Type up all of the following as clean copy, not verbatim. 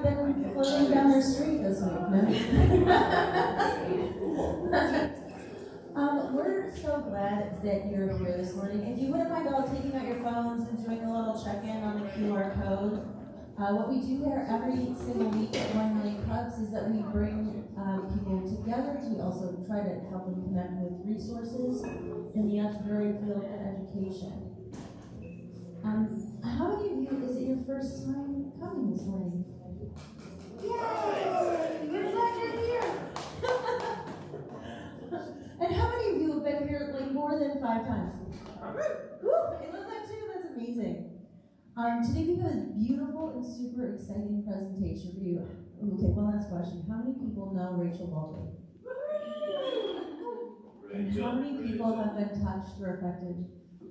have been floating down their street this week. We're so glad that you're here this morning. If you wouldn't mind all taking out your phones and doing a little check-in on the QR code. What we do here every single week at 1 Million Clubs is that we bring people together. We also try to help them connect with resources in the entrepreneurial field and education. How many of you, is it your first time coming this morning? Yay! We're glad you're here! And how many of you have been here like more than 5 times? Woo! I love that too, that's amazing. Today we have a beautiful and super exciting presentation for you. Okay, one last question. How many people know Rachel Baldwin? And how many people have been touched or affected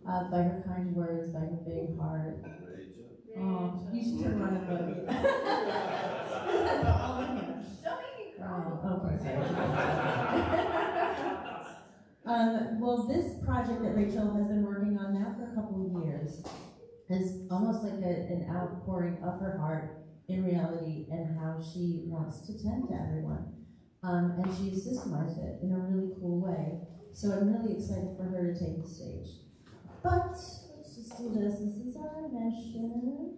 by her kind words, by her big heart? Oh, you should turn around and look. Okay, sorry. Well, this project that Rachel has been working on now for a couple of years is almost like an outpouring of her heart in reality and how she wants to tend to everyone. And she systemized it in a really cool way. So I'm really excited for her to take the stage. But let's just do this. This is our mission.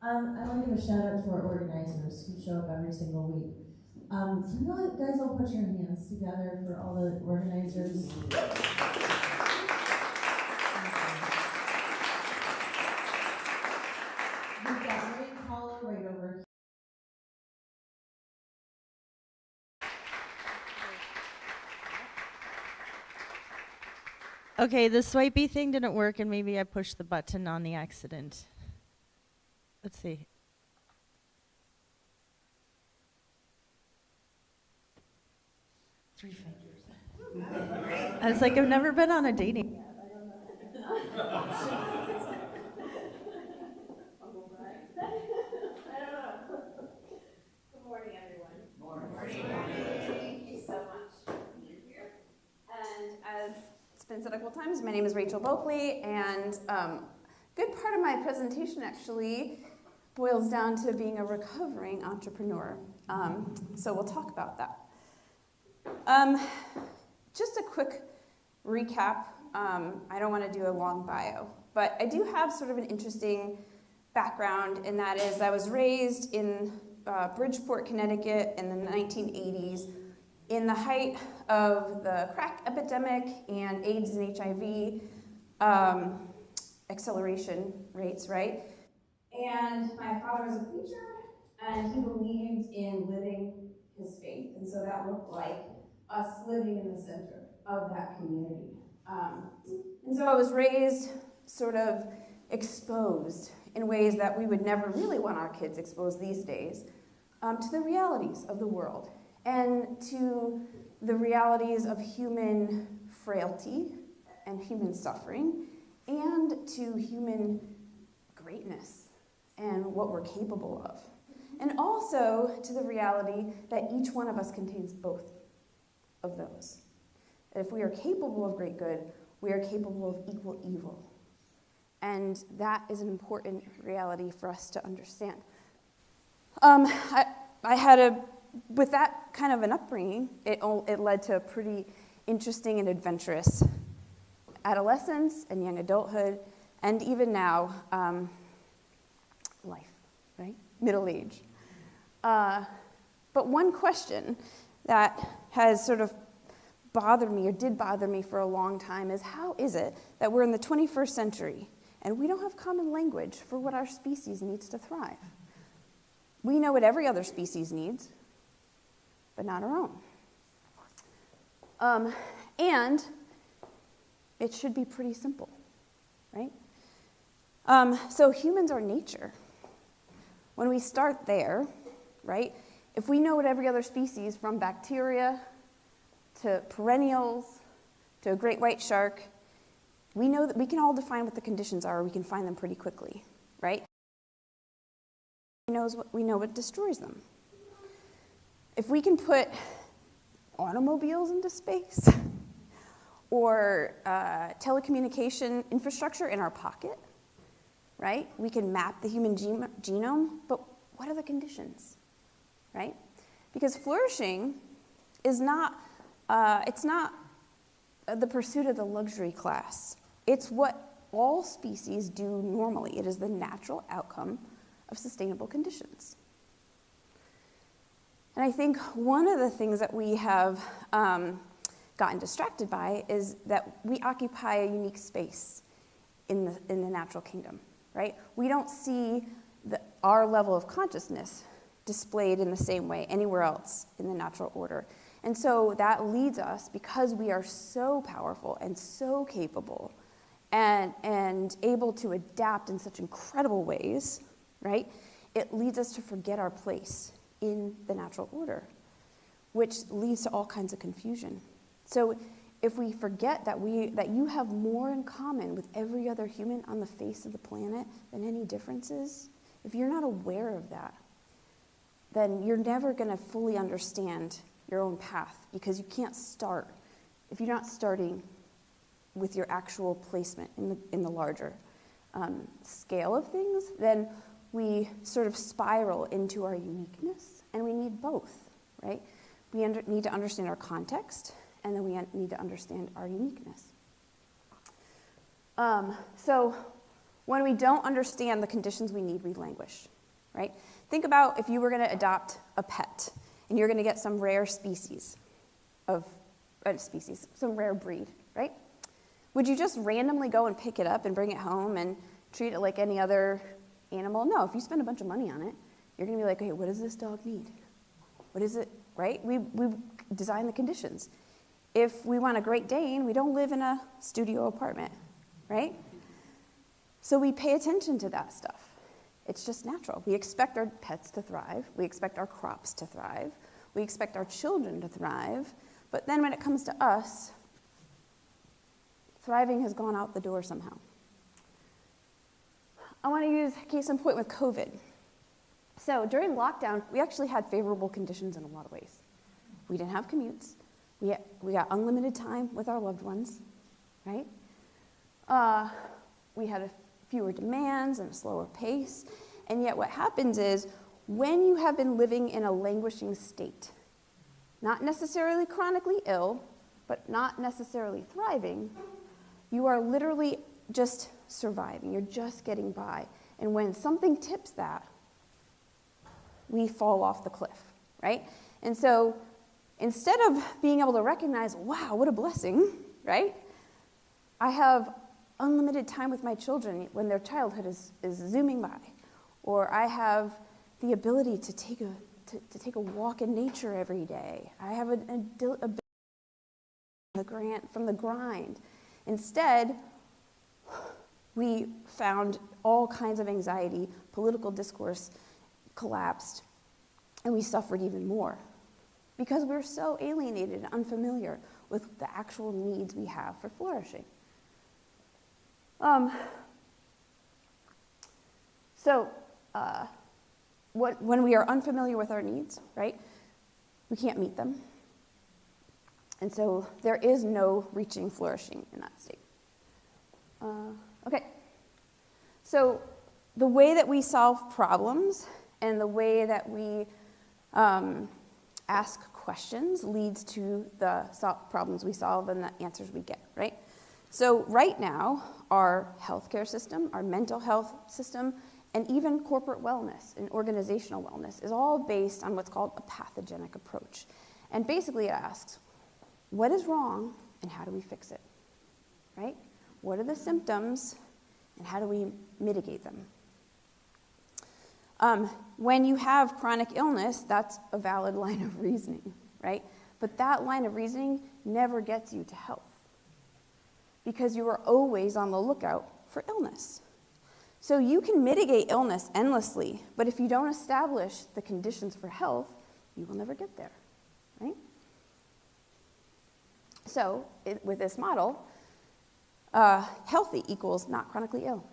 I want to give a shout out to our organizers who show up every single week. Can you guys all put your hands together for all the organizers? We've got Ray Paula right over here. Okay, the swipey thing didn't work, and maybe I pushed the button on the accident. Let's see. Three fingers. I was like, I've never been on a dating app. I don't know. Good morning, everyone. Morning. Thank you so much for being here. And as it's been said a couple times, my name is Rachel Boakley, and a good part of my presentation actually boils down to being a recovering entrepreneur. So we'll talk about that. Just a quick recap. I don't want to do a long bio, but I do have sort of an interesting background, and that is I was raised in Bridgeport, Connecticut in the 1980s in the height of the crack epidemic and AIDS and HIV acceleration rates, right? And my father was a preacher, and he believed in living his faith, and so that looked like us living in the center of that community. And so I was raised sort of exposed in ways that we would never really want our kids exposed these days to the realities of the world and to the realities of human frailty and human suffering and to human greatness and what we're capable of. And also to the reality that each one of us contains both of those. That if we are capable of great good, we are capable of equal evil. And that is an important reality for us to understand. I had with that kind of an upbringing, it led to a pretty interesting and adventurous adolescence and young adulthood, and even now, life, right? Middle age. But one question that has sort of bothered me, or did bother me for a long time, is how is it that we're in the 21st century and we don't have common language for what our species needs to thrive? We know what every other species needs, but not our own. And it should be pretty simple, right? So humans are nature. When we start there, right, if we know what every other species, from bacteria to perennials to a great white shark, we know that we can all define what the conditions are, or we can find them pretty quickly, right? We know what destroys them. If we can put automobiles into space or telecommunication infrastructure in our pocket, right? We can map the human genome, but what are the conditions, right? Because flourishing is not, it's not the pursuit of the luxury class. It's what all species do normally. It is the natural outcome of sustainable conditions. And I think one of the things that we have gotten distracted by is that we occupy a unique space in the natural kingdom, right? We don't see our level of consciousness displayed in the same way anywhere else in the natural order. And so that leads us, because we are so powerful and so capable and able to adapt in such incredible ways, right? It leads us to forget our place in the natural order, which leads to all kinds of confusion. So if we forget that you have more in common with every other human on the face of the planet than any differences, if you're not aware of that, then you're never going to fully understand your own path, because you can't start if you're not starting with your actual placement in the larger scale of things. Then we sort of spiral into our uniqueness, and we need both, right? We need to understand our context, and then we need to understand our uniqueness. So when we don't understand the conditions we need, we languish, right? Think about if you were going to adopt a pet, and you're going to get some rare species some rare breed, right? Would you just randomly go and pick it up and bring it home and treat it like any other animal? No, if you spend a bunch of money on it, you're going to be like, okay, what does this dog need? What is it, right? We design the conditions. If we want a Great Dane, we don't live in a studio apartment, right? So we pay attention to that stuff. It's just natural. We expect our pets to thrive. We expect our crops to thrive. We expect our children to thrive. But then when it comes to us, thriving has gone out the door somehow. I want to use case in point with COVID. So during lockdown, we actually had favorable conditions in a lot of ways. We didn't have commutes. We got unlimited time with our loved ones, right? We had fewer demands and a slower pace. And yet what happens is, when you have been living in a languishing state, not necessarily chronically ill, but not necessarily thriving, you are literally just surviving. You're just getting by. And when something tips that, we fall off the cliff, right? And so instead of being able to recognize, wow, what a blessing, right? I have unlimited time with my children when their childhood is zooming by. Or I have the ability to take a walk in nature every day. I have a grant from the grind. Instead, we found all kinds of anxiety, political discourse collapsed, and we suffered even more because we're so alienated and unfamiliar with the actual needs we have for flourishing. When we are unfamiliar with our needs, right, we can't meet them. And so there is no reaching flourishing in that state. Okay. So the way that we solve problems and the way that we ask questions leads to the problems we solve and the answers we get, right? So right now, our healthcare system, our mental health system, and even corporate wellness and organizational wellness is all based on what's called a pathogenic approach. And basically it asks, what is wrong and how do we fix it, right? What are the symptoms and how do we mitigate them? When you have chronic illness, that's a valid line of reasoning, right? But that line of reasoning never gets you to health because you are always on the lookout for illness. So you can mitigate illness endlessly, but if you don't establish the conditions for health, you will never get there, right? So with this model, healthy equals not chronically ill,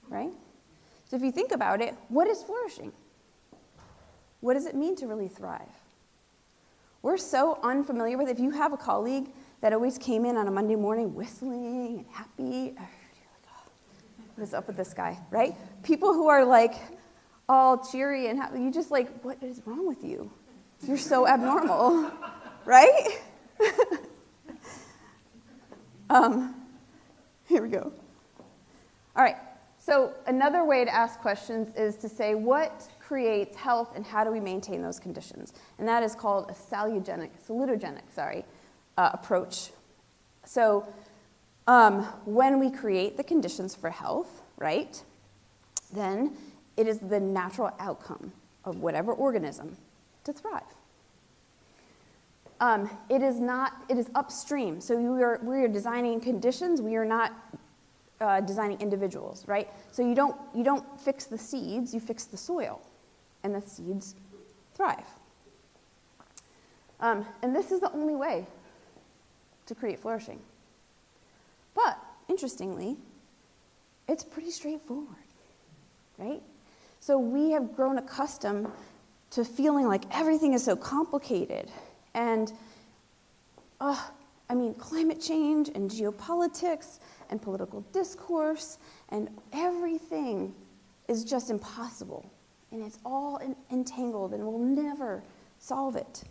right? So if you think about it, what is flourishing? What does it mean to really thrive? We're so unfamiliar with it. If you have a colleague that always came in on a Monday morning whistling and happy, you're like, oh, what is up with this guy, right? People who are like, all cheery and happy. You just like, what is wrong with you? You're so abnormal, right? Here we go. All right, so another way to ask questions is to say, what creates health and how do we maintain those conditions? And that is called a salutogenic approach. So when we create the conditions for health, right, then it is the natural outcome of whatever organism to thrive. It is upstream. So we are designing conditions. We are not designing individuals, right? So you don't fix the seeds, you fix the soil, and the seeds thrive. And this is the only way to create flourishing. But interestingly, it's pretty straightforward, right? So we have grown accustomed to feeling like everything is so complicated. And, climate change and geopolitics and political discourse and everything is just impossible. And it's all entangled and we'll never solve it.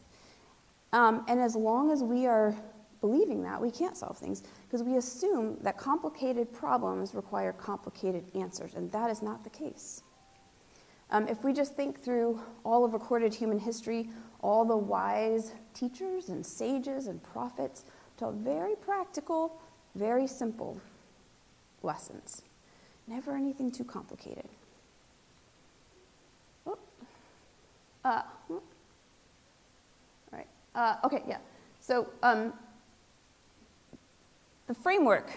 And as long as we are believing that, we can't solve things because we assume that complicated problems require complicated answers, and that is not the case. If we just think through all of recorded human history, all the wise teachers and sages and prophets taught very practical, very simple lessons. Never anything too complicated. So the framework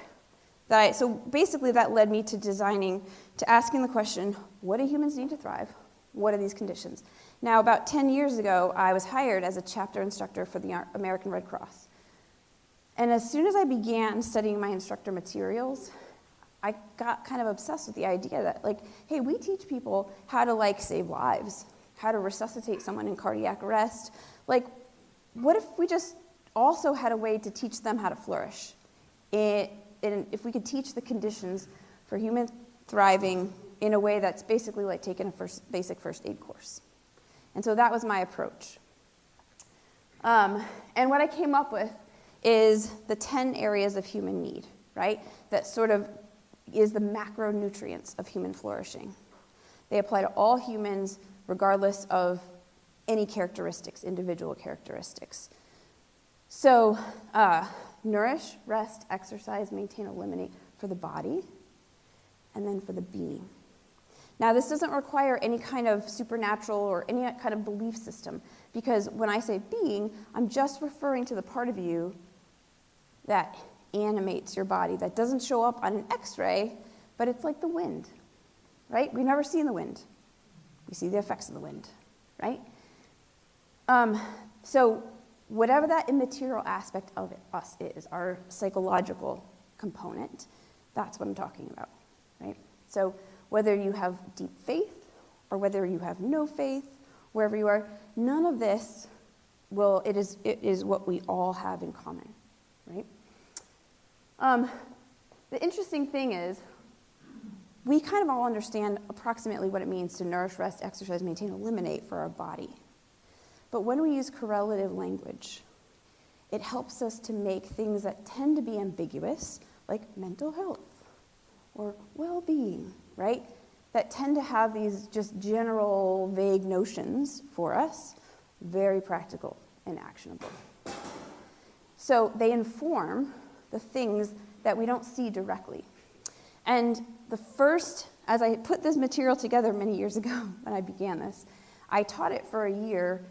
so basically that led me to asking the question, what do humans need to thrive? What are these conditions? Now, about 10 years ago, I was hired as a chapter instructor for the American Red Cross. And as soon as I began studying my instructor materials, I got kind of obsessed with the idea that, hey, we teach people how to, save lives, how to resuscitate someone in cardiac arrest. What if we just also had a way to teach them how to flourish? And if we could teach the conditions for human thriving in a way that's basically like taking a basic first aid course. And so that was my approach. And what I came up with is the 10 areas of human need, right? That sort of is the macronutrients of human flourishing. They apply to all humans regardless of any characteristics, individual characteristics. So, nourish, rest, exercise, maintain, eliminate for the body, and then for the being. Now, this doesn't require any kind of supernatural or any kind of belief system, because when I say being, I'm just referring to the part of you that animates your body, that doesn't show up on an x-ray, but it's like the wind, right? We've never seen the wind. We see the effects of the wind, right? So whatever that immaterial aspect of us is, our psychological component, that's what I'm talking about, right? So whether you have deep faith or whether you have no faith, wherever you are, none of this it is what we all have in common, right? The interesting thing is, we kind of all understand approximately what it means to nourish, rest, exercise, maintain, eliminate for our body. But when we use correlative language, it helps us to make things that tend to be ambiguous, like mental health or well-being, right? That tend to have these just general, vague notions for us, very practical and actionable. So they inform the things that we don't see directly. And as I put this material together many years ago when I began this, I taught it for a year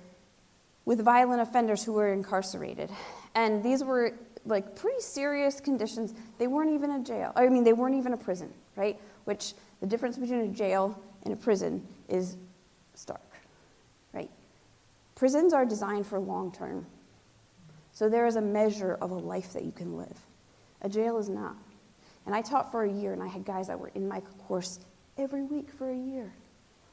with violent offenders who were incarcerated. And these were like pretty serious conditions. They weren't even a jail. They weren't even a prison, right? Which the difference between a jail and a prison is stark, right? Prisons are designed for long term. So there is a measure of a life that you can live. A jail is not. And I taught for a year, and I had guys that were in my course every week for a year,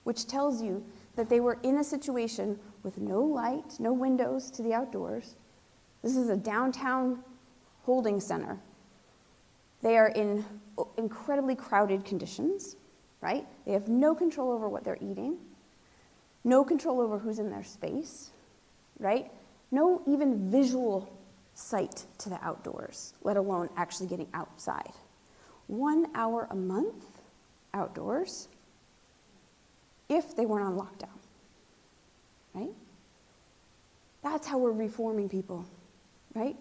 which tells you that they were in a situation with no light, no windows to the outdoors. This is a downtown holding center. They are in incredibly crowded conditions, right? They have no control over what they're eating, no control over who's in their space, right? No even visual sight to the outdoors, let alone actually getting outside. 1 hour a month outdoors if they weren't on lockdown, right? That's how we're reforming people, right?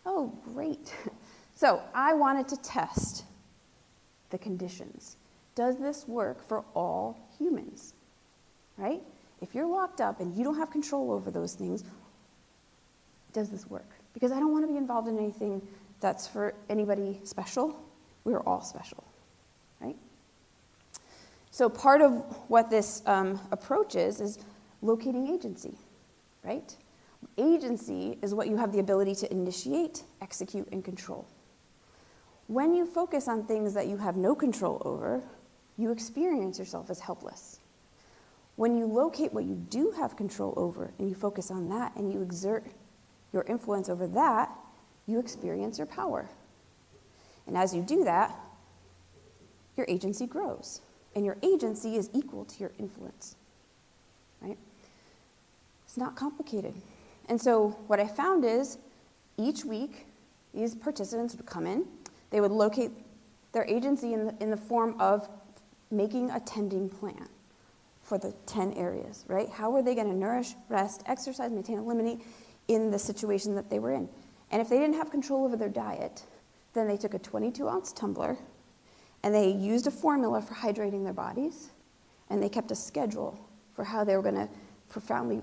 Oh, great. So I wanted to test the conditions. Does this work for all humans, right? If you're locked up and you don't have control over those things, does this work? Because I don't want to be involved in anything that's for anybody special. We're all special, right? So part of what this approach is locating agency, right? Agency is what you have the ability to initiate, execute, and control. When you focus on things that you have no control over, you experience yourself as helpless. When you locate what you do have control over and you focus on that and you exert your influence over that, you experience your power. And as you do that, your agency grows. And your agency is equal to your influence, right? It's not complicated. And so what I found is each week, these participants would come in. They would locate their agency in the form of making a tending plan for the 10 areas, right? How were they going to nourish, rest, exercise, maintain, eliminate in the situation that they were in? And if they didn't have control over their diet, then they took a 22-ounce tumbler and they used a formula for hydrating their bodies, and they kept a schedule for how they were going to profoundly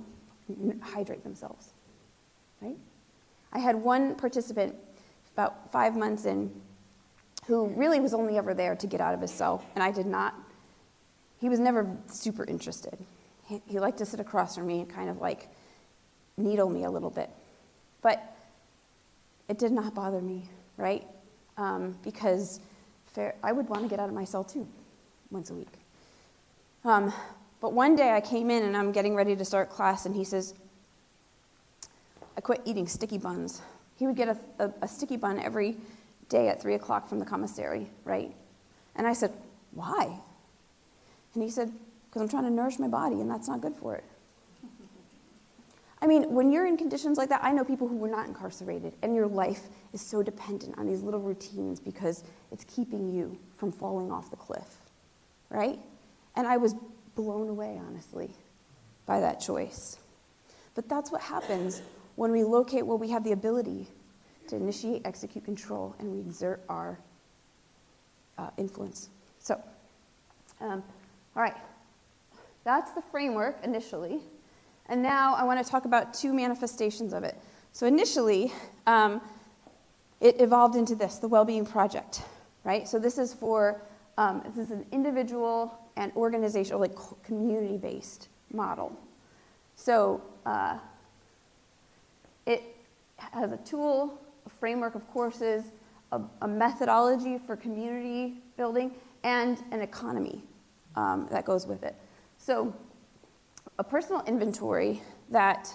hydrate themselves, right? I had one participant about 5 months in who really was only ever there to get out of his cell, and I did not. He was never super interested. He liked to sit across from me and kind of like needle me a little bit. But it did not bother me, right? Because I would want to get out of my cell too, once a week. But one day I came in and I'm getting ready to start class, and he says, I quit eating sticky buns. He would get a sticky bun every day at 3 o'clock from the commissary, right? And I said, why? And he said, because I'm trying to nourish my body, and that's not good for it. I mean, when you're in conditions like that, I know people who were not incarcerated, and your life is so dependent on these little routines because it's keeping you from falling off the cliff, right? And I was blown away, honestly, by that choice. But that's what happens when we locate where we have the ability to initiate, execute, control, and we exert our influence. So, all right, that's the framework initially. And now I want to talk about 2 manifestations of it. So initially, it evolved into this, the WellBeing Project, right? So this is for, this is an individual and organizational, like community-based model. So it has a tool, a framework of courses, a methodology for community building, and an economy that goes with it. So a personal inventory that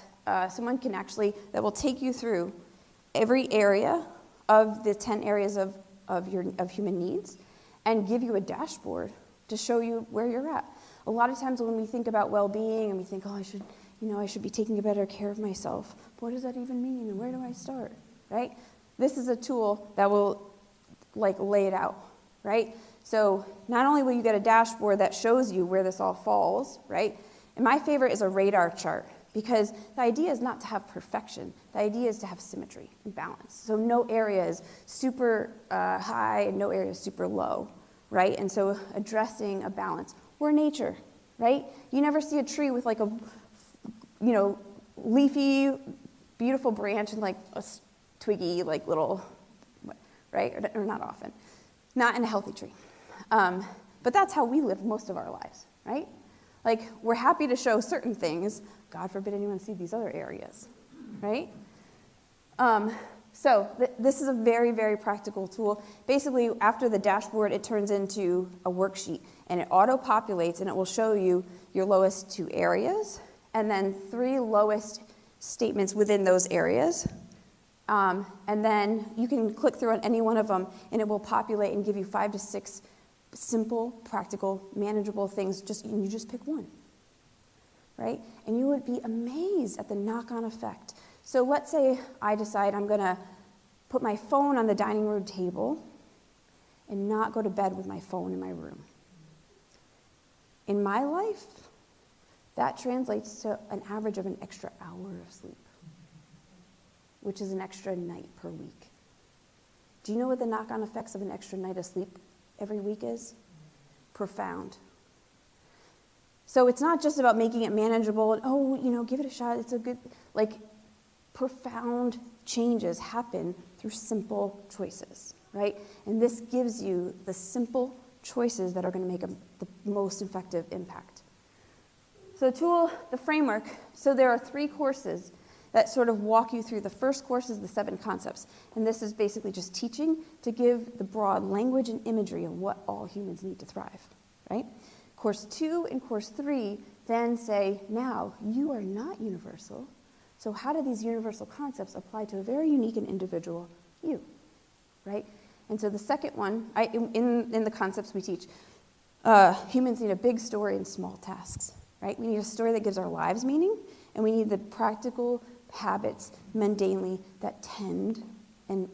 someone can actually, that will take you through every area of the 10 areas of human needs and give you a dashboard to show you where you're at. A lot of times when we think about well-being and we think, oh, I should be taking better care of myself. What does that even mean, and where do I start, right? This is a tool that will lay it out, right? So not only will you get a dashboard that shows you where this all falls, right? And my favorite is a radar chart, because the idea is not to have perfection. The idea is to have symmetry and balance. So no area is super high and no area is super low, right? And so addressing a balance. We're nature, right? You never see a tree with a leafy, beautiful branch and a twiggy, little, right? Or not often. Not in a healthy tree. But that's how we live most of our lives, right? We're happy to show certain things. God forbid anyone see these other areas, right? So this is a very, very practical tool. Basically, after the dashboard, it turns into a worksheet, and it auto-populates, and it will show you your lowest 2 areas, and then 3 lowest statements within those areas. And then you can click through on any one of them, and it will populate and give you 5 to 6 simple, practical, manageable things, and you just pick one, right? And you would be amazed at the knock-on effect. So let's say I decide I'm going to put my phone on the dining room table and not go to bed with my phone in my room. In my life, that translates to an average of an extra hour of sleep, which is an extra night per week. Do you know what the knock-on effects of an extra night of sleep every week is? Profound. So it's not just about making it manageable and, give it a shot, it's a good, profound changes happen through simple choices, right? And this gives you the simple choices that are going to make the most effective impact. So the framework, so there are 3 courses that sort of walk you through. The first course is the 7 concepts, and this is basically just teaching to give the broad language and imagery of what all humans need to thrive, right? Course 2 and course 3 then say, now, you are not universal, so how do these universal concepts apply to a very unique and individual you, right? And so the second one, in the concepts we teach, humans need a big story and small tasks, right? We need a story that gives our lives meaning, and we need the practical habits, mundanely, that tend and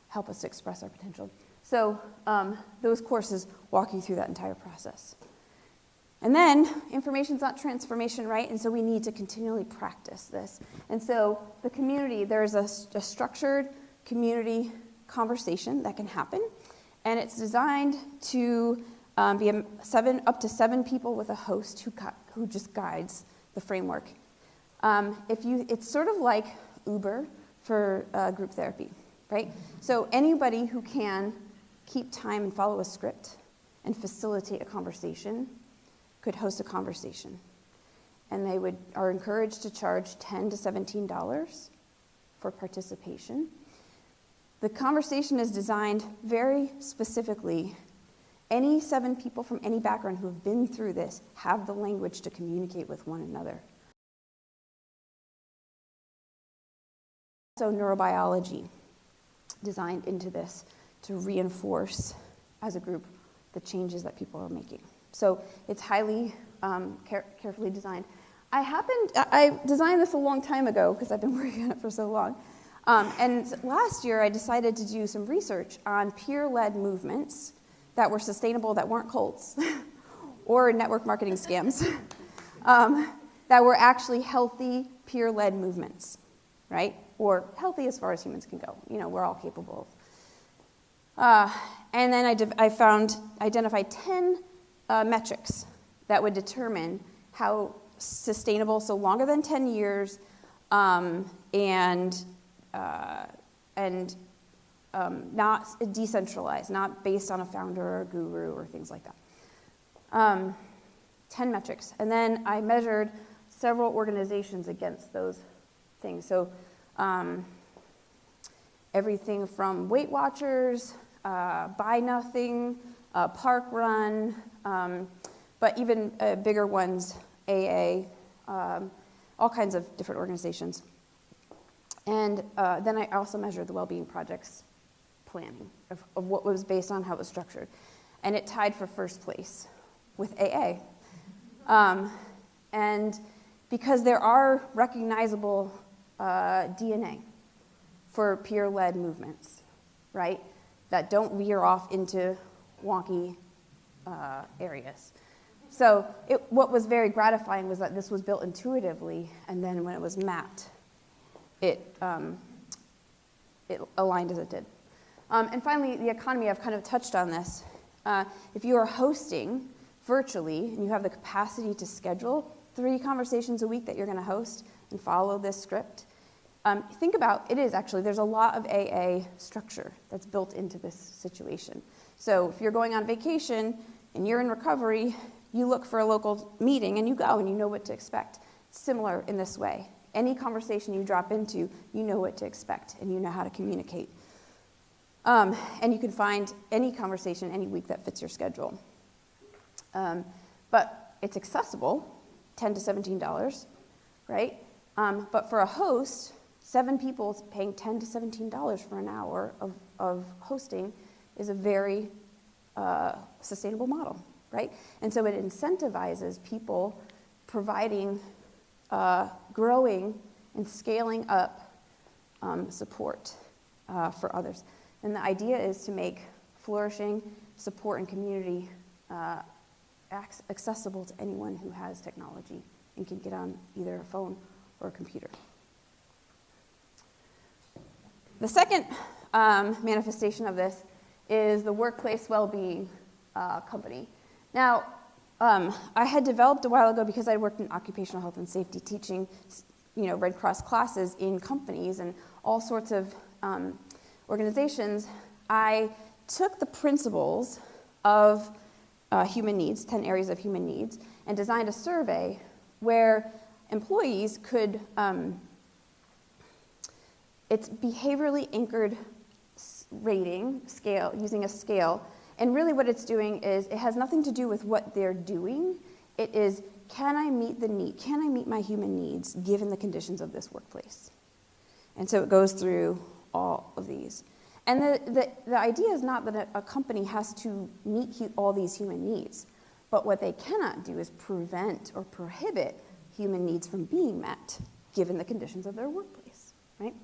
help us to express our potential. So those courses walk you through that entire process. And then information's not transformation, right? And so we need to continually practice this. And so the community, there's a structured community conversation that can happen, and it's designed to be up to 7 people with a host who just guides the framework. It's sort of like Uber for group therapy, right? So anybody who can keep time and follow a script and facilitate a conversation could host a conversation. And they are encouraged to charge $10 to $17 for participation. The conversation is designed very specifically. Any 7 people from any background who have been through this have the language to communicate with one another. So neurobiology designed into this to reinforce, as a group, the changes that people are making. So it's highly carefully designed. I designed this a long time ago because I've been working on it for so long. And last year I decided to do some research on peer-led movements that were sustainable, that weren't cults or network marketing scams, that were actually healthy peer-led movements, right? Or healthy as far as humans can go. We're all capable of. And then I identified 10 metrics that would determine how sustainable, so longer than 10 years, and not decentralized, not based on a founder or a guru or things like that. 10 metrics. And then I measured several organizations against those things. So everything from Weight Watchers, Buy Nothing, Park Run, but even bigger ones, AA, all kinds of different organizations. And then I also measured the WellBeing Project's planning of what was based on how it was structured. And it tied for first place with AA. And because there are recognizable DNA for peer-led movements, right, that don't veer off into wonky areas. So what was very gratifying was that this was built intuitively, and then when it was mapped, it aligned as it did. And finally, the economy, I've kind of touched on this. If you are hosting virtually and you have the capacity to schedule 3 conversations a week that you're going to host and follow this script, think about, there's a lot of AA structure that's built into this situation. So if you're going on vacation and you're in recovery, you look for a local meeting and you go and you know what to expect. It's similar in this way. Any conversation you drop into, you know what to expect and you know how to communicate. And you can find any conversation any week that fits your schedule. But it's accessible, $10 to $17, right? But for a host, 7 people paying $10 to $17 for an hour of hosting is a very sustainable model, right? And so it incentivizes people providing, growing and scaling up support for others. And the idea is to make flourishing, support, and community accessible to anyone who has technology and can get on either a phone or a computer. The second manifestation of this is the Workplace WellBeing company. Now, I had developed a while ago, because I worked in occupational health and safety teaching, Red Cross classes in companies and all sorts of organizations. I took the principles of human needs, 10 areas of human needs, and designed a survey where employees could, it's behaviorally anchored rating scale, using a scale. And really what it's doing is, it has nothing to do with what they're doing. It is, can I meet the need? Can I meet my human needs given the conditions of this workplace? And so it goes through all of these. And the idea is not that a company has to meet all these human needs, but what they cannot do is prevent or prohibit human needs from being met given the conditions of their workplace, right?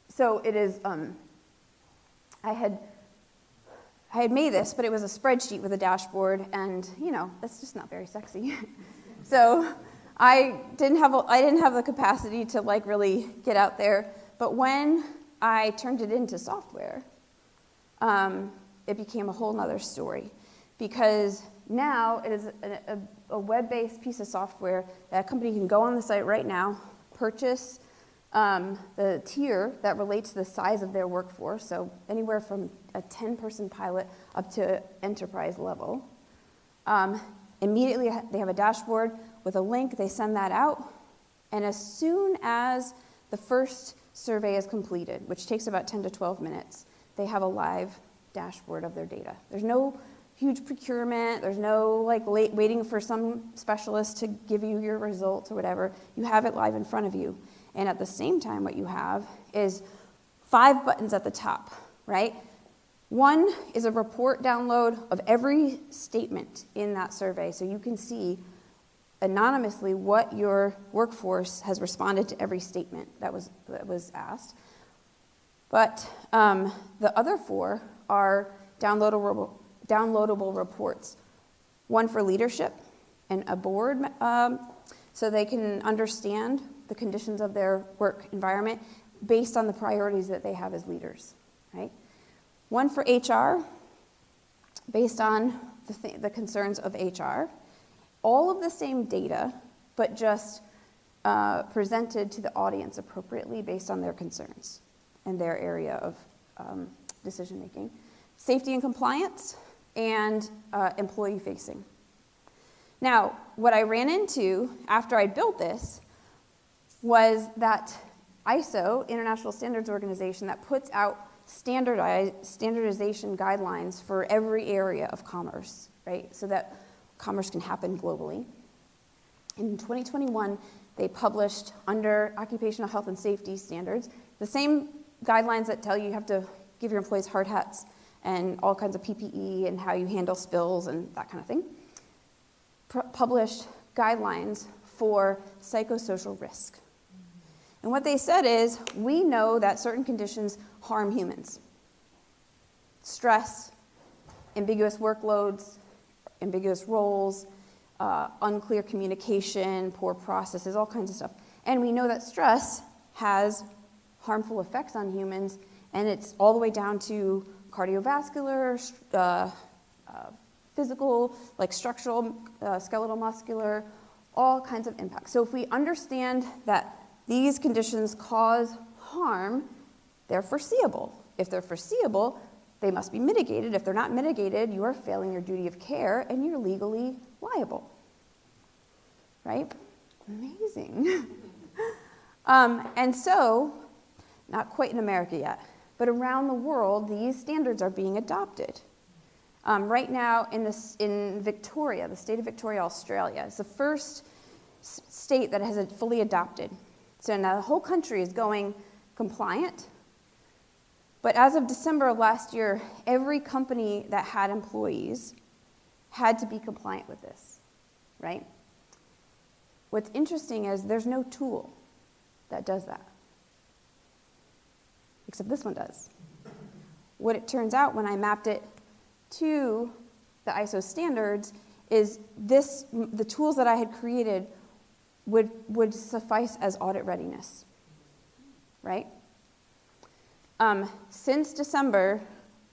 So it is, I had made this, but it was a spreadsheet with a dashboard, and that's just not very sexy. So I didn't have the capacity to really get out there. But when I turned it into software, it became a whole nother story, because now it is a web-based piece of software that a company can go on the site right now, purchase the tier that relates to the size of their workforce, so anywhere from a 10-person pilot up to enterprise level. Immediately they have a dashboard with a link, they send that out, and as soon as the first survey is completed, which takes about 10 to 12 minutes, they have a live dashboard of their data. There's no huge procurement, there's no waiting for some specialist to give you your results or whatever. You have it live in front of you. And at the same time, what you have is 5 buttons at the top, right? One is a report download of every statement in that survey, so you can see anonymously what your workforce has responded to every statement that was asked. But the other 4 are downloadable reports. One for leadership and a board, so they can understand the conditions of their work environment based on the priorities that they have as leaders, right? One for HR, based on the concerns of HR. All of the same data, but just presented to the audience appropriately based on their concerns and their area of decision making. Safety and compliance, and employee facing. Now, what I ran into after I built this was that ISO, International Standards Organization, that puts out standardization guidelines for every area of commerce, right? So that commerce can happen globally. In 2021, they published under occupational health and safety standards, the same guidelines that tell you have to give your employees hard hats and all kinds of PPE and how you handle spills and that kind of thing, published guidelines for psychosocial risk. And what they said is, we know that certain conditions harm humans. Stress, ambiguous workloads, ambiguous roles, unclear communication, poor processes, all kinds of stuff. And we know that stress has harmful effects on humans, and it's all the way down to cardiovascular, physical, like structural, skeletal muscular, all kinds of impacts. So if we understand that these conditions cause harm, they're foreseeable. If they're foreseeable, they must be mitigated. If they're not mitigated, you are failing your duty of care and you're legally liable. Right? Amazing. And so, not quite in America yet, but around the world, these standards are being adopted. Right now in Victoria, the state of Victoria, Australia, it's the first state that has it fully adopted. So now the whole country is going compliant, But as of December of last year, every company that had employees had to be compliant with this, right? What's interesting is there's no tool that does that, except this one does. What it turns out when I mapped it to the ISO standards is the tools that I had created would suffice as audit readiness, right? Since December,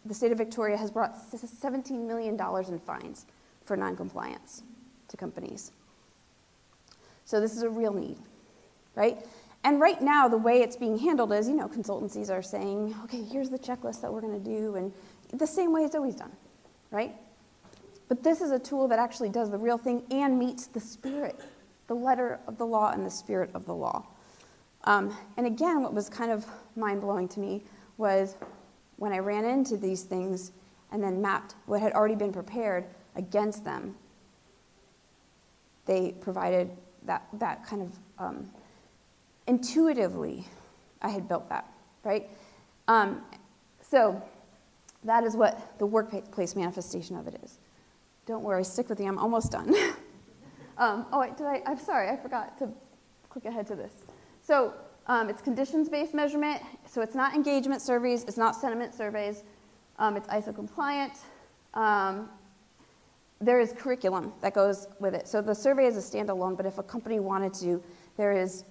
the state of Victoria has brought $17 million in fines for noncompliance to companies. So this is a real need, right? And right now, the way it's being handled is, consultancies are saying, okay, here's the checklist that we're going to do, and the same way it's always done, right? But this is a tool that actually does the real thing and meets the spirit, the letter of the law and the spirit of the law. And again, what was kind of mind-blowing to me was when I ran into these things and then mapped what had already been prepared against them, they provided that kind of intuitively, I had built that, right? So that is what the workplace manifestation of it is. Don't worry, stick with me, I'm almost done. I'm sorry, I forgot to click ahead to this. So it's conditions-based measurement, so it's not engagement surveys, it's not sentiment surveys, it's ISO compliant. There is curriculum that goes with it. So the survey is a standalone, but if a company wanted to, there is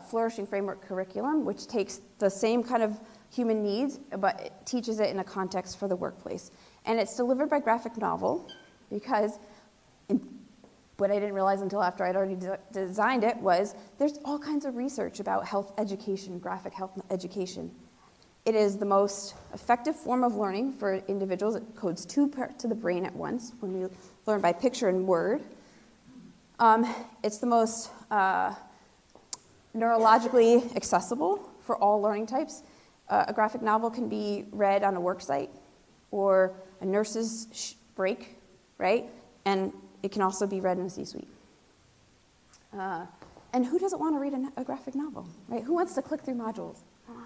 Flourishing framework curriculum, which takes the same kind of human needs, but it teaches it in a context for the workplace. And it's delivered by graphic novel, because what I didn't realize until after I'd already designed it was there's all kinds of research about health education, graphic health education. It is the most effective form of learning for individuals. It codes 2 parts of the brain at once when we learn by picture and word. It's the most neurologically accessible for all learning types. A graphic novel can be read on a work site or a nurse's break, right? And it can also be read in a C-suite. And who doesn't want to read a graphic novel, right? Who wants to click through modules? Come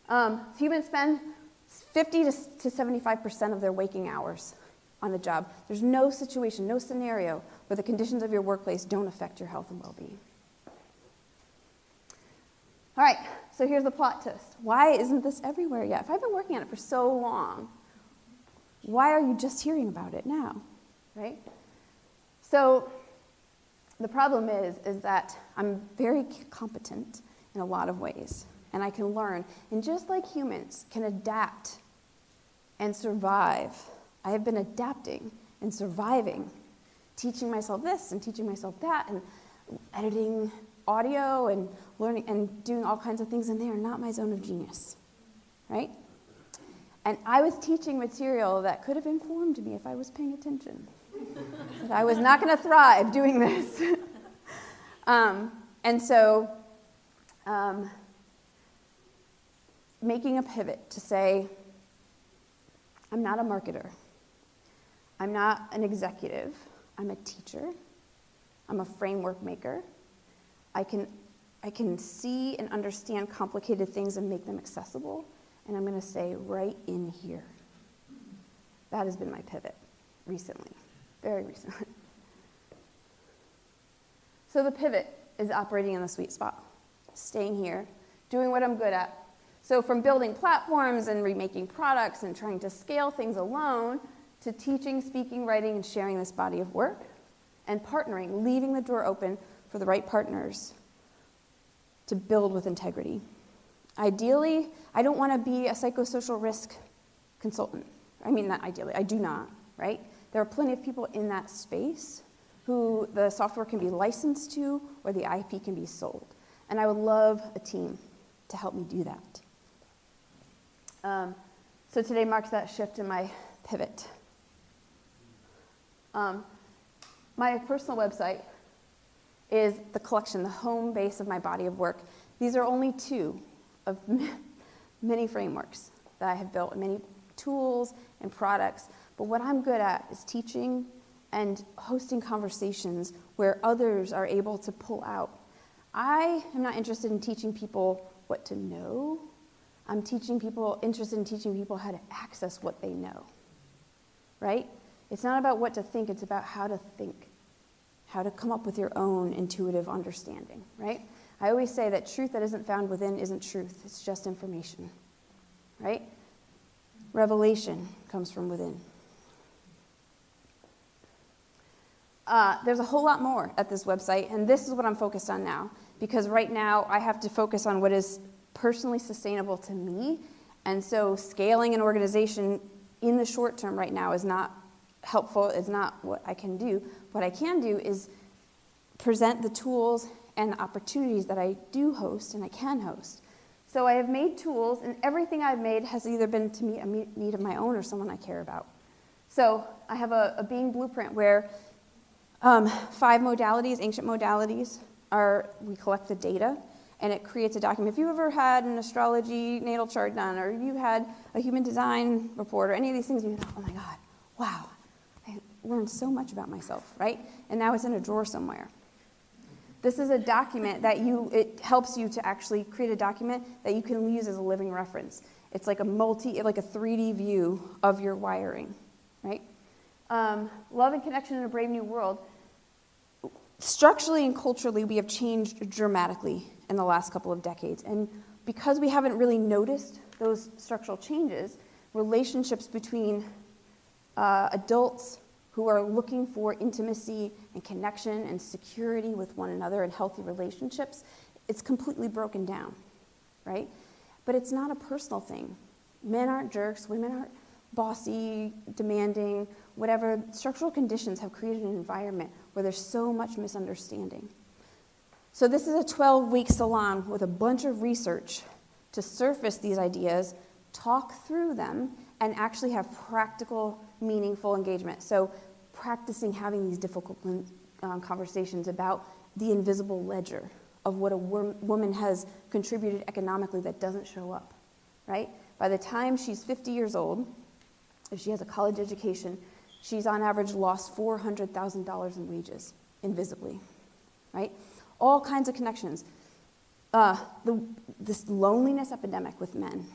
on. Humans spend 50 to 75% of their waking hours on the job. There's no situation, no scenario where the conditions of your workplace don't affect your health and well-being. All right, so here's the plot twist. Why isn't this everywhere yet? If I've been working on it for so long, why are you just hearing about it now, right? So the problem is that I'm very competent in a lot of ways, and I can learn. And just like humans can adapt and survive, I have been adapting and surviving, teaching myself this and teaching myself that, and editing audio and learning and doing all kinds of things, and they are not my zone of genius, right? And I was teaching material that could have informed me if I was paying attention. But I was not going to thrive doing this. And so making a pivot to say, I'm not a marketer. I'm not an executive. I'm a teacher. I'm a framework maker. I can see and understand complicated things and make them accessible, and I'm going to stay right in here. That has been my pivot recently, very recently. So the pivot is operating in the sweet spot, staying here, doing what I'm good at. So from building platforms and remaking products and trying to scale things alone, to teaching, speaking, writing, and sharing this body of work, and partnering, leaving the door open for the right partners to build with integrity. Ideally, I don't want to be a psychosocial risk consultant. I mean, not ideally, I do not, right? There are plenty of people in that space who the software can be licensed to or the IP can be sold. And I would love a team to help me do that. So today marks that shift in my pivot. My personal website is the collection, the home base of my body of work. These are only 2 of many frameworks that I have built, many tools and products. But what I'm good at is teaching and hosting conversations where others are able to pull out. I am not interested in teaching people what to know. I'm interested in teaching people how to access what they know, right? It's not about what to think, it's about how to think, how to come up with your own intuitive understanding, right? I always say that truth that isn't found within isn't truth, it's just information, right? Revelation comes from within. There's a whole lot more at this website, and this is what I'm focused on now, because right now I have to focus on what is personally sustainable to me, and so scaling an organization in the short term right now is not helpful, it's not what I can do. What I can do is present the tools and the opportunities that I do host and I can host. So I have made tools, and everything I've made has either been to meet a need of my own or someone I care about. So I have a being blueprint where 5 modalities, ancient modalities, we collect the data, and it creates a document. If you've ever had an astrology natal chart done, or you had a human design report, or any of these things, you thought, oh my God, wow, I learned so much about myself, right? And now it's in a drawer somewhere. This is a document that it helps you to actually create a document that you can use as a living reference. It's like a 3D view of your wiring, right? Love and connection in a brave new world. Structurally and culturally, we have changed dramatically in the last couple of decades. And because we haven't really noticed those structural changes, relationships between adults who are looking for intimacy and connection and security with one another and healthy relationships, it's completely broken down, right? But it's not a personal thing. Men aren't jerks, women aren't bossy, demanding, whatever. Structural conditions have created an environment where there's so much misunderstanding. So this is a 12-week salon with a bunch of research to surface these ideas, talk through them, and actually have practical, meaningful engagement. So practicing having these difficult conversations about the invisible ledger of what a woman has contributed economically that doesn't show up, right? By the time she's 50 years old, if she has a college education, she's on average lost $400,000 in wages, invisibly, right? All kinds of connections. This loneliness epidemic with men,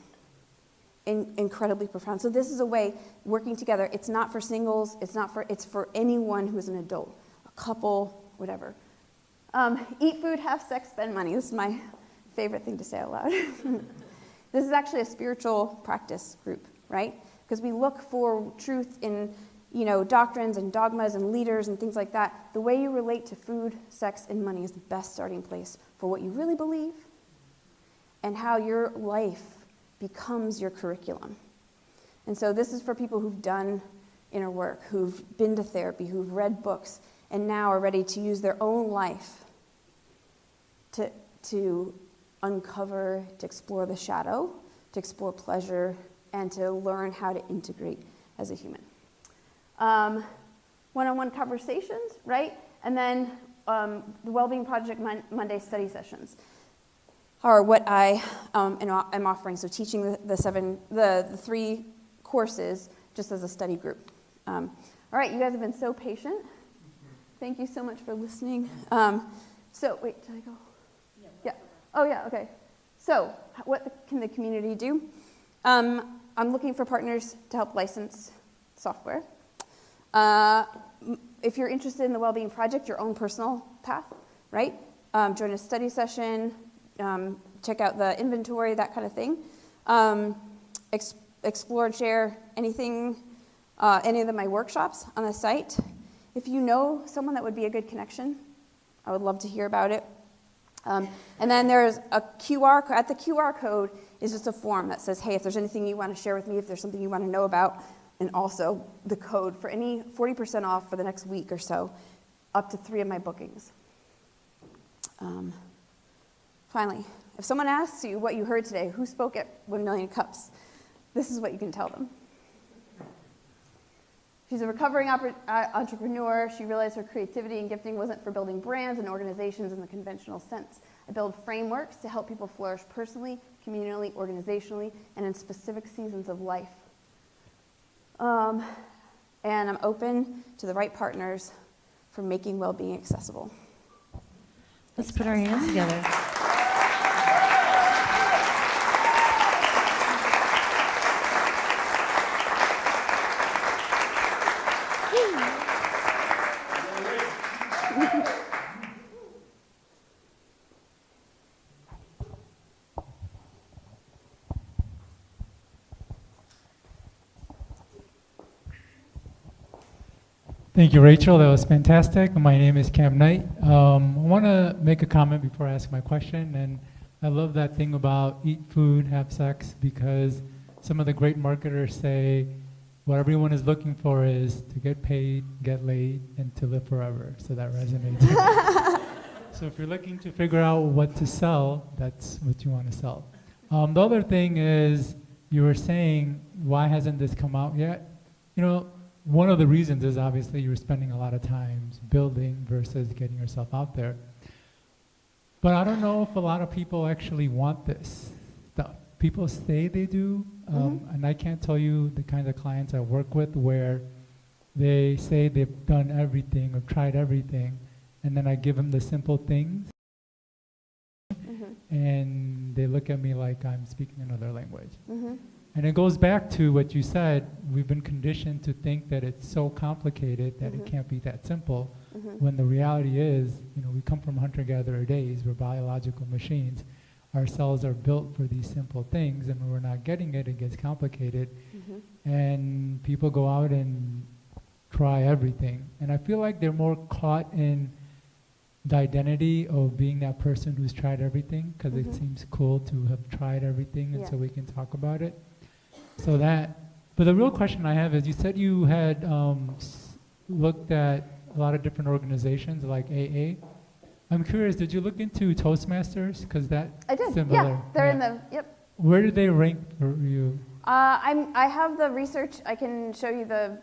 incredibly profound. So this is a way, working together, it's not for singles, it's for anyone who's an adult, a couple, whatever. Eat food, have sex, spend money. This is my favorite thing to say out loud. This is actually a spiritual practice group, right? Because we look for truth in, doctrines and dogmas and leaders and things like that. The way you relate to food, sex, and money is the best starting place for what you really believe and how your life becomes your curriculum. And so this is for people who've done inner work, who've been to therapy, who've read books, and now are ready to use their own life to uncover, to explore the shadow, to explore pleasure, and to learn how to integrate as a human. One-on-one conversations, right? And then the WellBeing Project Monday study sessions are what I am offering. So teaching the 3 courses just as a study group. All right, you guys have been so patient. Thank you so much for listening. So wait, did I go? Yeah. Oh yeah. Okay. So what can the community do? I'm looking for partners to help license software. If you're interested in the WellBeing Project, your own personal path, right? Join a study session, check out the inventory, that kind of thing. Explore and share any of my workshops on the site. If you know someone that would be a good connection, I would love to hear about it. And then there's a QR code. At the QR code is just a form that says, hey, if there's anything you want to share with me, if there's something you want to know about, and also the code for any 40% off for the next week or so, up to 3 of my bookings. Finally, if someone asks you what you heard today, who spoke at 1 Million Cups, this is what you can tell them. She's a recovering entrepreneur. She realized her creativity and gifting wasn't for building brands and organizations in the conventional sense. I build frameworks to help people flourish personally, communally, organizationally, and in specific seasons of life. And I'm open to the right partners for making well-being accessible. Let's put our hands together. Thank you, Rachel. That was fantastic. My name is Cam Knight. I want to make a comment before I ask my question. And I love that thing about eat food, have sex, because some of the great marketers say what everyone is looking for is to get paid, get laid, and to live forever. So that resonates. So if you're looking to figure out what to sell, that's what you want to sell. The other thing is, you were saying, why hasn't this come out yet? You know, one of the reasons is obviously you're spending a lot of time building versus getting yourself out there. But I don't know if a lot of people actually want this stuff. People say they do, and I can't tell you the kinds of clients I work with where they say they've done everything or tried everything, and then I give them the simple things, and they look at me like I'm speaking another language. And it goes back to what you said. We've been conditioned to think that it's so complicated that it can't be that simple, when the reality is, you know, we come from hunter-gatherer days. We're biological machines. Our cells are built for these simple things, and when we're not getting it, it gets complicated. And people go out and try everything. And I feel like they're more caught in the identity of being that person who's tried everything, because it seems cool to have tried everything, and so we can talk about it. So that, but the real question I have is, you said you had looked at a lot of different organizations like AA. I'm curious, did you look into Toastmasters? Because that I did, similar. yeah, they're in the, yep. Where do they rank for you? I have the research. I can show you the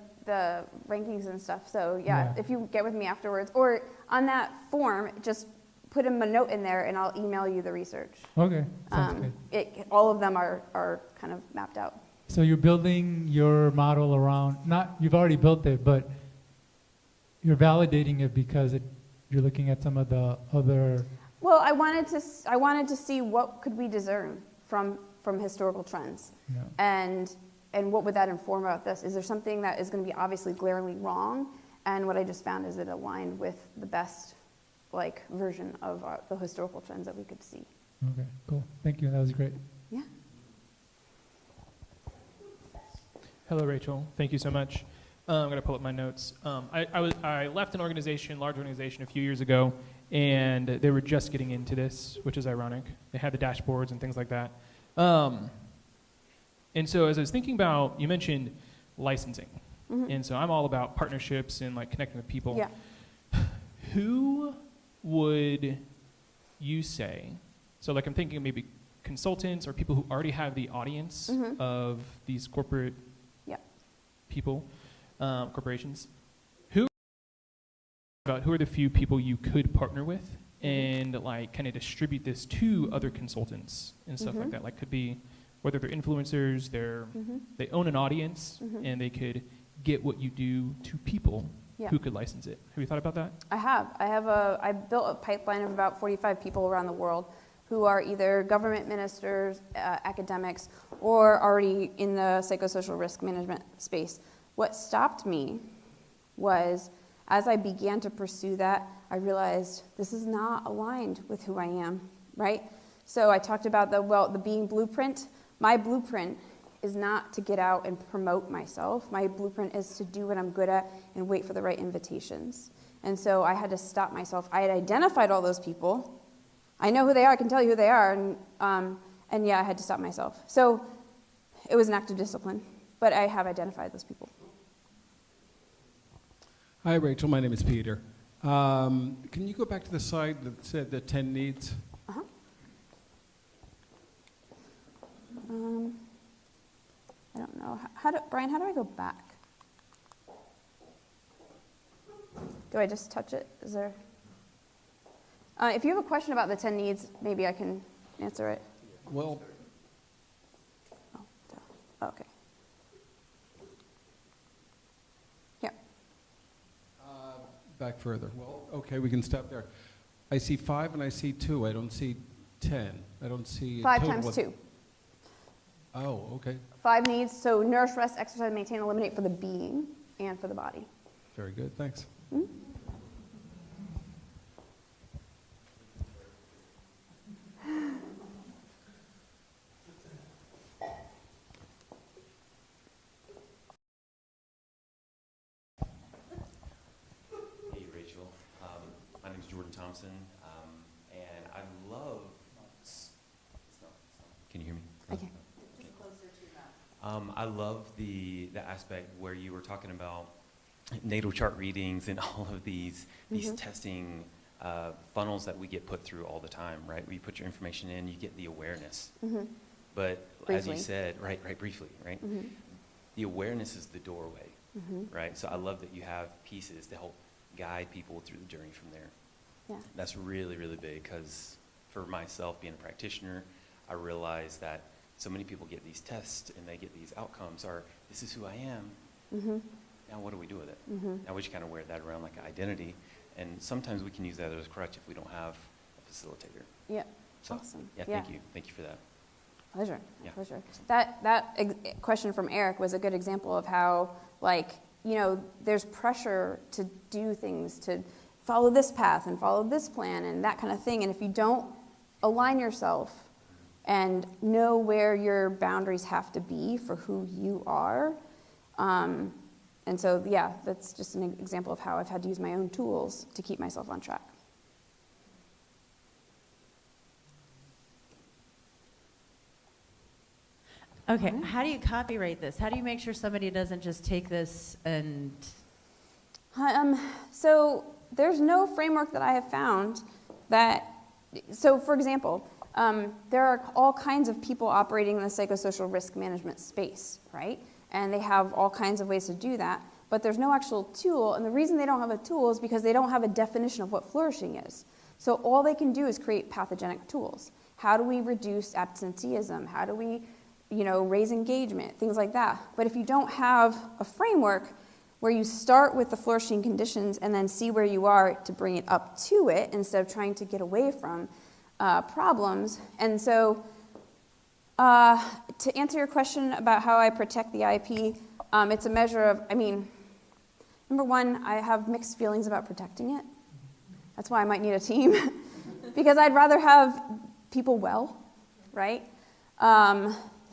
rankings and stuff. So yeah, if you get with me afterwards, or on that form, just put a note in there, and I'll email you the research. Okay, sounds good. All of them are kind of mapped out. So you're building your model around, not, you've already built it, but you're validating it because you're looking at some of the other. Well, I wanted to see what could we discern from historical trends, and what would that inform about this? Is there something that is going to be obviously glaringly wrong? And what I just found is it aligned with the best version of the historical trends that we could see. Okay, cool. Thank you. That was great. Yeah. Hello, Rachel. Thank you so much. I'm going to pull up my notes. I left an organization, large organization, a few years ago, and they were just getting into this, which is ironic. They had the dashboards and things like that. And so as I was thinking about, you mentioned licensing. And so I'm all about partnerships and connecting with people. Yeah. Who would you say, so I'm thinking maybe consultants or people who already have the audience of these corporate people, corporations, who are the few people you could partner with and kind of distribute this to other consultants and stuff like that? Could be whether they're influencers, they own an audience, and they could get what you do to people who could license it. Have you thought about that? I have. I built a pipeline of about 45 people around the world who are either government ministers, academics, or already in the psychosocial risk management space. What stopped me was, as I began to pursue that, I realized this is not aligned with who I am, right? So I talked about the being blueprint. My blueprint is not to get out and promote myself. My blueprint is to do what I'm good at and wait for the right invitations. And so I had to stop myself. I had identified all those people. I know who they are. I can tell you who they are. And yeah, I had to stop myself. So it was an act of discipline, but I have identified those people. Hi, Rachel. My name is Peter. Can you go back to the slide that said the 10 needs? I don't know. Brian, how do I go back? Do I just touch it? Is there? If you have a question about the 10 needs, maybe I can answer it. Well, Okay. Here. back further. Well, okay, we can stop there. I see 5 and I see 2. I don't see 10. I don't see 5 times 2. Oh, okay. 5 needs, so nourish, rest, exercise, maintain, eliminate for the being and for the body. Very good, thanks. Thompson, and I love. Can you hear me? Okay. I love the aspect where you were talking about natal chart readings and all of these testing funnels that we get put through all the time, right? Where you put your information in, you get the awareness. But as you said, right, briefly, right? The awareness is the doorway, right? So I love that you have pieces to help guide people through the journey from there. Yeah. That's really, really big, because for myself, being a practitioner, I realize that so many people get these tests and they get these outcomes, or this is who I am. Now what do we do with it? Now we just kind of wear that around like an identity, and sometimes we can use that as a crutch if we don't have a facilitator. Yeah. So, Awesome. Yeah, thank you. Thank you for that. Pleasure. Yeah. Pleasure. That question from Eric was a good example of how, like, you know, there's pressure to do things, to follow this path and follow this plan and that kind of thing. And if you don't align yourself and know where your boundaries have to be for who you are, and so, yeah, that's just an example of how I've had to use my own tools to keep myself on track. Okay, how do you copyright this? How do you make sure somebody doesn't just take this and... So there's no framework that I have found that, so for example, there are all kinds of people operating in the psychosocial risk management space, right? And they have all kinds of ways to do that, but there's no actual tool, and the reason they don't have a tool is because they don't have a definition of what flourishing is. So all they can do is create pathogenic tools. How do we reduce absenteeism? How do we, you know, raise engagement, things like that. But if you don't have a framework where you start with the flourishing conditions and then see where you are to bring it up to it instead of trying to get away from problems. And so to answer your question about how I protect the IP, it's a measure of, I mean, number one, I have mixed feelings about protecting it. That's why I might need a team, because I'd rather have people well, right?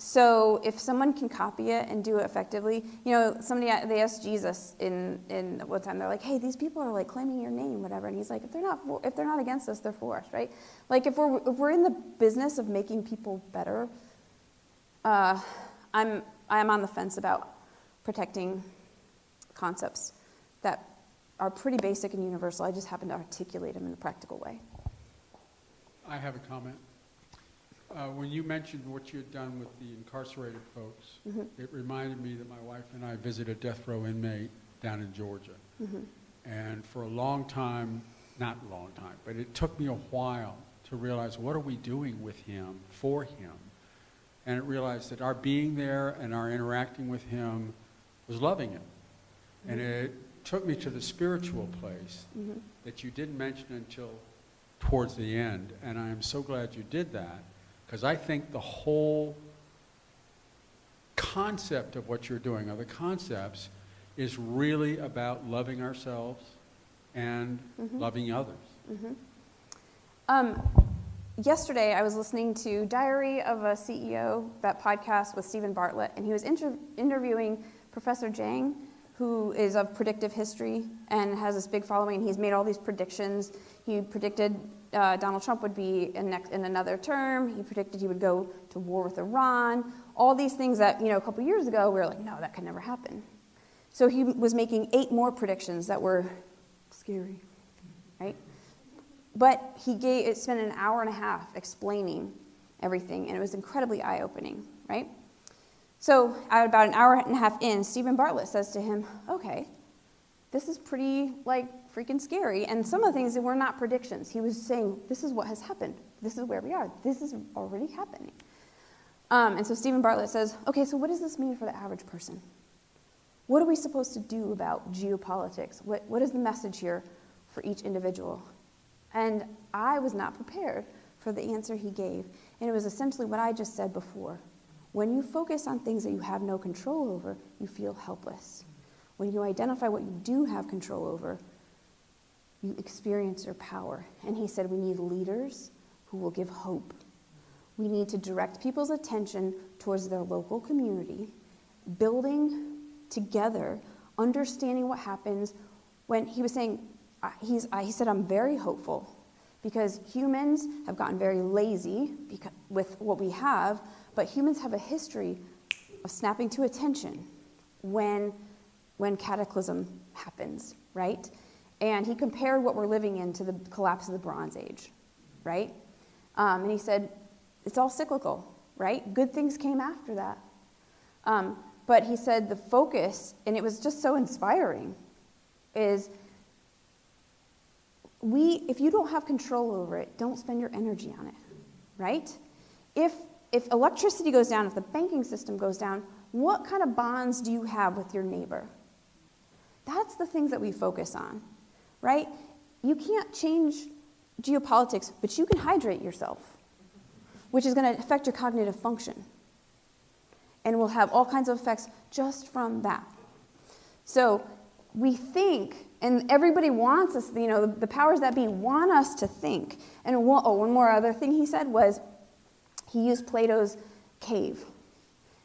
So if someone can copy it and do it effectively, you know, they asked Jesus in one time, they're like, hey, these people are like claiming your name, whatever, and he's like, if they're not against us, they're for us, right? Like if we're in the business of making people better, I'm on the fence about protecting concepts that are pretty basic and universal. I just happen to articulate them in a practical way. I have a comment. When you mentioned what you had done with the incarcerated folks, it reminded me that my wife and I visited a death row inmate down in Georgia. And for a long time, not a long time, but it took me a while to realize, what are we doing with him, for him? And it realized that our being there and our interacting with him was loving him. And it took me to the spiritual place that you didn't mention until towards the end. And I am so glad you did that, because I think the whole concept of what you're doing, or the concepts, is really about loving ourselves and loving others. Yesterday, I was listening to Diary of a CEO, that podcast with Stephen Bartlett, and he was interviewing Professor Jang, who is of predictive history and has this big following. He's made all these predictions. He predicted Donald Trump would be in another term. He predicted he would go to war with Iran. All these things that, you know, a couple years ago, we were like, no, that could never happen. So he was making 8 more predictions that were scary, right? But he spent an hour and a half explaining everything, and it was incredibly eye-opening, right? So at about an hour and a half in, Stephen Bartlett says to him, okay, this is pretty, like, freaking scary. And some of the things that were not predictions. He was saying, this is what has happened. This is where we are. This is already happening. And so Stephen Bartlett says, okay, so what does this mean for the average person? What are we supposed to do about geopolitics? What is the message here for each individual? And I was not prepared for the answer he gave. And it was essentially what I just said before. When you focus on things that you have no control over, you feel helpless. When you identify what you do have control over, you experience your power. And he said we need leaders who will give hope. We need to direct people's attention towards their local community, building together, understanding what happens when he was saying, he said, I'm very hopeful because humans have gotten very lazy with what we have, but humans have a history of snapping to attention when cataclysm happens, right? And he compared what we're living in to the collapse of the Bronze Age, right? And he said, it's all cyclical, right? Good things came after that. But he said the focus, and it was just so inspiring, is if you don't have control over it, don't spend your energy on it, right? If electricity goes down, if the banking system goes down, what kind of bonds do you have with your neighbor? That's the things that we focus on, right? You can't change geopolitics, but you can hydrate yourself, which is going to affect your cognitive function. And will have all kinds of effects just from that. So we think, and everybody wants us, the powers that be want us to think. And one more other thing he said was, he used Plato's cave.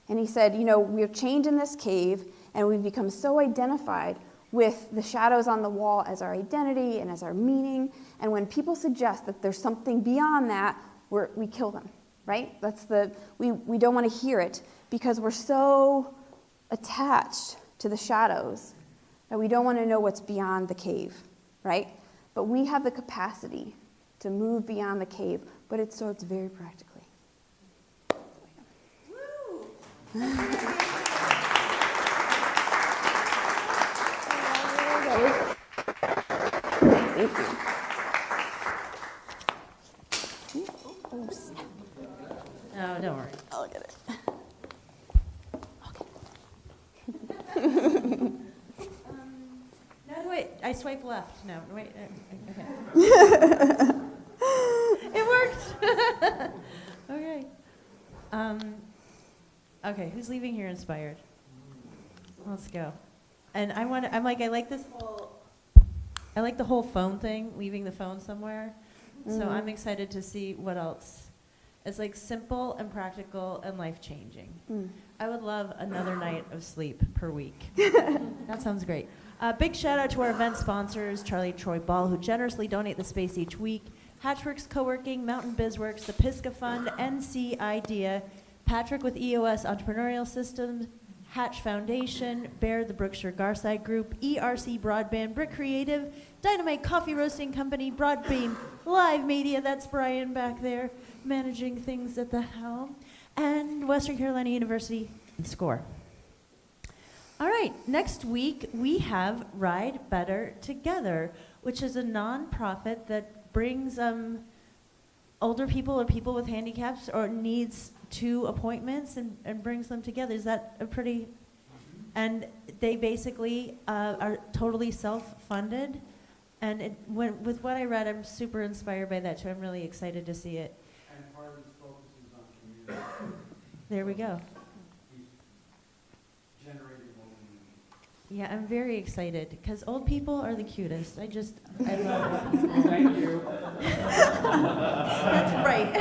And he said, we're chained in this cave, and we've become so identified with the shadows on the wall as our identity and as our meaning. And when people suggest that there's something beyond that, we kill them, right? We don't want to hear it because we're so attached to the shadows that we don't want to know what's beyond the cave, right? But we have the capacity to move beyond the cave, but it starts very practically. Oh, don't worry. I'll get it. No, wait. I swipe left. No, wait. Okay. It worked. Okay. Okay. Who's leaving here inspired? Let's go. And I like this whole. I like the whole phone thing, leaving the phone somewhere. Mm-hmm. So I'm excited to see what else. It's like simple and practical and life-changing. Mm. I would love another night of sleep per week. That sounds great. Big shout out to our event sponsors, Charlie Troy Ball, who generously donate the space each week, Hatchworks Co-working, Mountain BizWorks, the Pisca Fund, NC Idea, Patrick with EOS Entrepreneurial Systems, Hatch Foundation, Bear, the Brookshire Garside Group, ERC Broadband, Brick Creative, Dynamite Coffee Roasting Company, Broadbeam Live Media, that's Brian back there, managing things at the helm, and Western Carolina University and SCORE. All right, next week we have Ride Better Together, which is a nonprofit that brings older people or people with handicaps or needs to appointments and brings them together. Is that a pretty... And they basically are totally self-funded. And with what I read, I'm super inspired by that too. I'm really excited to see it. And part of his focus is on community. There we go. He's generating more community. Yeah, I'm very excited because old people are the cutest. I love it. Thank you. That's right.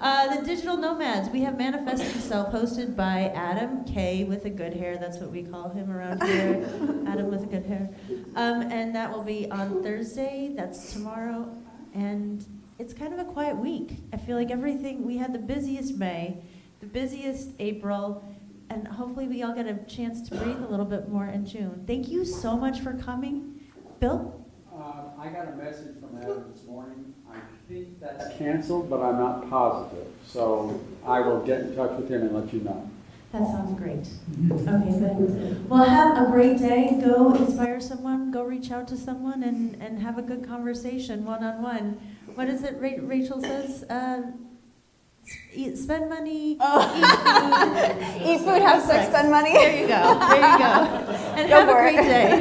The Digital Nomads. We have Manifest Yourself, hosted by Adam K. with a good hair. That's what we call him around here. Adam with a good hair. And that will be on Thursday. That's tomorrow. And it's kind of a quiet week. I feel like we had the busiest May, the busiest April, and hopefully we all get a chance to breathe a little bit more in June. Thank you so much for coming. Bill? I got a message from Adam this morning. I think that's canceled, but I'm not positive. So I will get in touch with him and let you know. That sounds great. Okay, good. Well, have a great day. Go inspire someone. Go reach out to someone and have a good conversation one-on-one. What is it Rachel says? Spend money, Eat food, have sex, spend money. There you go. And Go have a for great it. day.